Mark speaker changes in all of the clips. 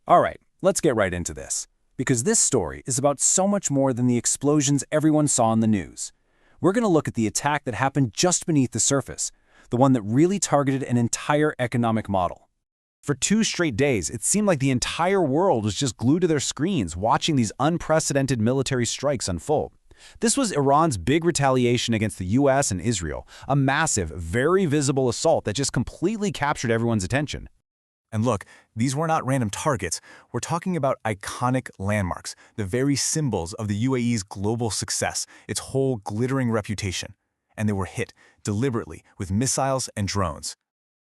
Speaker 1: All right, let's get right into this, because this story is about so much more than the explosions everyone saw in the news. We're going to look at the attack that happened just beneath the surface, the one that really targeted an entire economic model.
Speaker 2: For 2 straight days, it seemed like the entire world was just glued to their screens watching these unprecedented military strikes unfold. This was Iran's big retaliation against the US and Israel, a massive, very visible assault that just completely captured everyone's attention. And look, these were not random targets. We're talking about iconic landmarks, the very symbols of the UAE's global success, its whole glittering reputation. And they were hit, deliberately, with missiles and drones.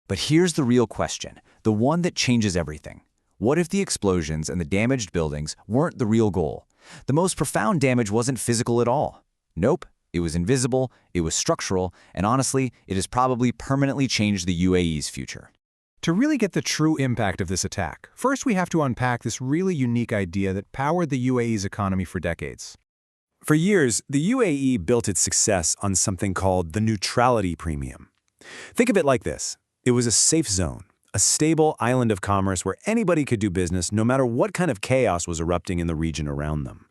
Speaker 3: But here's the real question, the one that changes everything. What if the explosions and the damaged buildings weren't the real goal? The most profound damage wasn't physical at all. Nope, it was invisible, it was structural, and honestly, it has probably permanently changed the UAE's future.
Speaker 2: To really get the true impact of this attack, first we have to unpack this really unique idea that powered the UAE's economy for decades.
Speaker 1: For years, the UAE built its success on something called the neutrality premium. Think of it like this. It was a safe zone, a stable island of commerce where anybody could do business no matter what kind of chaos was erupting in the region around them.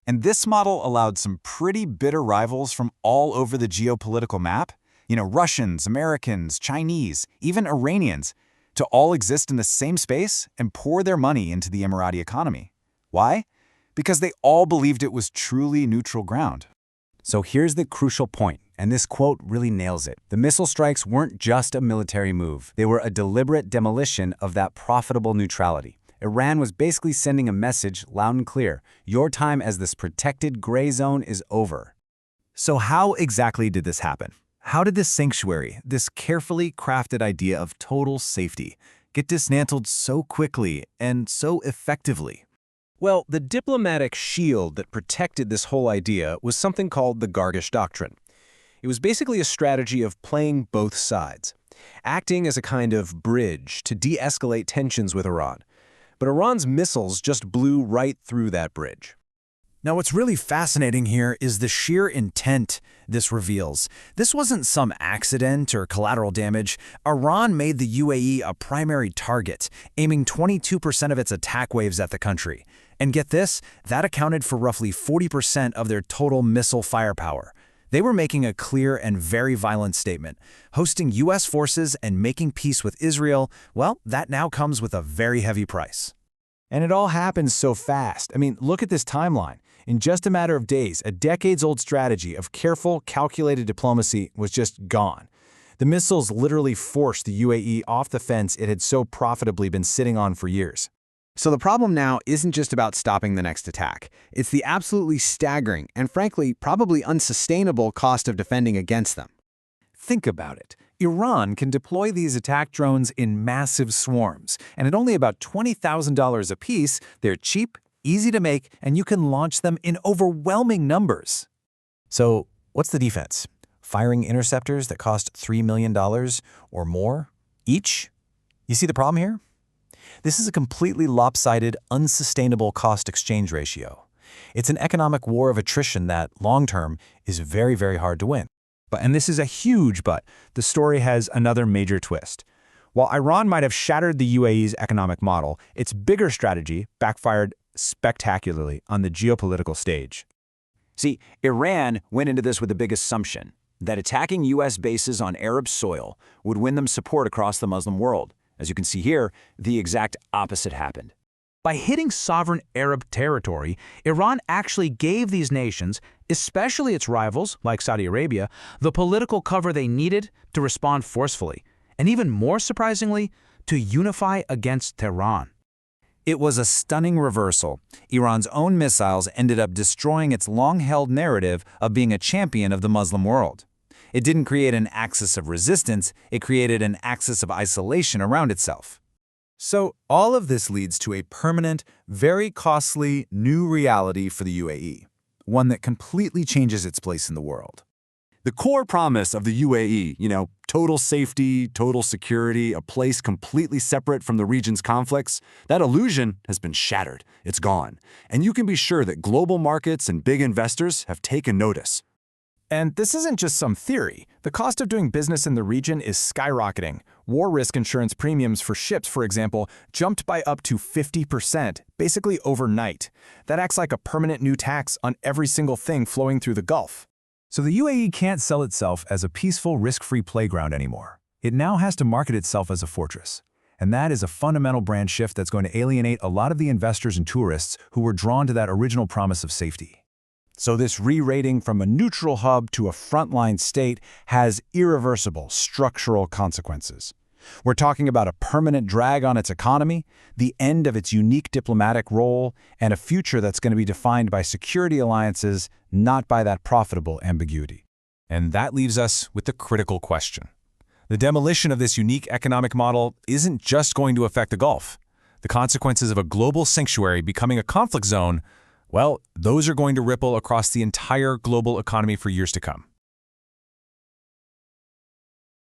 Speaker 2: And this model allowed some pretty bitter rivals from all over the geopolitical map, Russians, Americans, Chinese, even Iranians, to all exist in the same space and pour their money into the Emirati economy. Why? Because they all believed it was truly neutral ground.
Speaker 1: So here's the crucial point, and this quote really nails it. The missile strikes weren't just a military move. They were a deliberate demolition of that profitable neutrality. Iran was basically sending a message loud and clear. Your time as this protected gray zone is over.
Speaker 2: So how exactly did this happen? How did this sanctuary, this carefully crafted idea of total safety, get dismantled so quickly and so effectively? Well, the diplomatic shield that protected this whole idea was something called the Gargish Doctrine. It was basically a strategy of playing both sides, acting as a kind of bridge to de-escalate tensions with Iran. But Iran's missiles just blew right through that bridge. Now, what's really fascinating here is the sheer intent this reveals. This wasn't some accident or collateral damage. Iran made the UAE a primary target, aiming 22% of its attack waves at the country. And get this, that accounted for roughly 40% of their total missile firepower. They were making a clear and very violent statement. Hosting US forces and making peace with Israel, well, that now comes with a very heavy price. And it all happens so fast. I mean, look at this timeline. In just a matter of days, a decades-old strategy of careful, calculated diplomacy was just gone. The missiles literally forced the UAE off the fence it had so profitably been sitting on for years.
Speaker 4: So the problem now isn't just about stopping the next attack. It's the absolutely staggering and frankly probably unsustainable cost of defending against them.
Speaker 2: Think about it. Iran can deploy these attack drones in massive swarms, and at only about $20,000 apiece, they're cheap, easy to make, and you can launch them in overwhelming numbers. So, what's the defense? Firing interceptors that cost $3 million or more each? You see the problem here? This is a completely lopsided, unsustainable cost-exchange ratio. It's an economic war of attrition that, long-term, is very, very hard to win. And this is a huge but. The story has another major twist. While Iran might have shattered the UAE's economic model, its bigger strategy backfired spectacularly on the geopolitical stage.
Speaker 3: See, Iran went into this with a big assumption that attacking US bases on Arab soil would win them support across the Muslim world. As you can see here, the exact opposite happened.
Speaker 5: By hitting sovereign Arab territory, Iran actually gave these nations, especially its rivals like Saudi Arabia, the political cover they needed to respond forcefully, and even more surprisingly, to unify against Tehran.
Speaker 2: It was a stunning reversal. Iran's own missiles ended up destroying its long-held narrative of being a champion of the Muslim world. It didn't create an axis of resistance, it created an axis of isolation around itself. So all of this leads to a permanent, very costly new reality for the UAE, one that completely changes its place in the world.
Speaker 1: The core promise of the UAE, total safety, total security, a place completely separate from the region's conflicts, that illusion has been shattered. It's gone. And you can be sure that global markets and big investors have taken notice.
Speaker 2: And this isn't just some theory. The cost of doing business in the region is skyrocketing. War risk insurance premiums for ships, for example, jumped by up to 50%, basically overnight. That acts like a permanent new tax on every single thing flowing through the Gulf.
Speaker 6: So the UAE can't sell itself as a peaceful, risk-free playground anymore. It now has to market itself as a fortress. And that is a fundamental brand shift that's going to alienate a lot of the investors and tourists who were drawn to that original promise of safety.
Speaker 1: So this re-rating from a neutral hub to a frontline state has irreversible structural consequences. We're talking about a permanent drag on its economy, the end of its unique diplomatic role, and a future that's going to be defined by security alliances, not by that profitable ambiguity.
Speaker 6: And that leaves us with the critical question. The demolition of this unique economic model isn't just going to affect the Gulf. The consequences of a global sanctuary becoming a conflict zone, well, those are going to ripple across the entire global economy for years to come.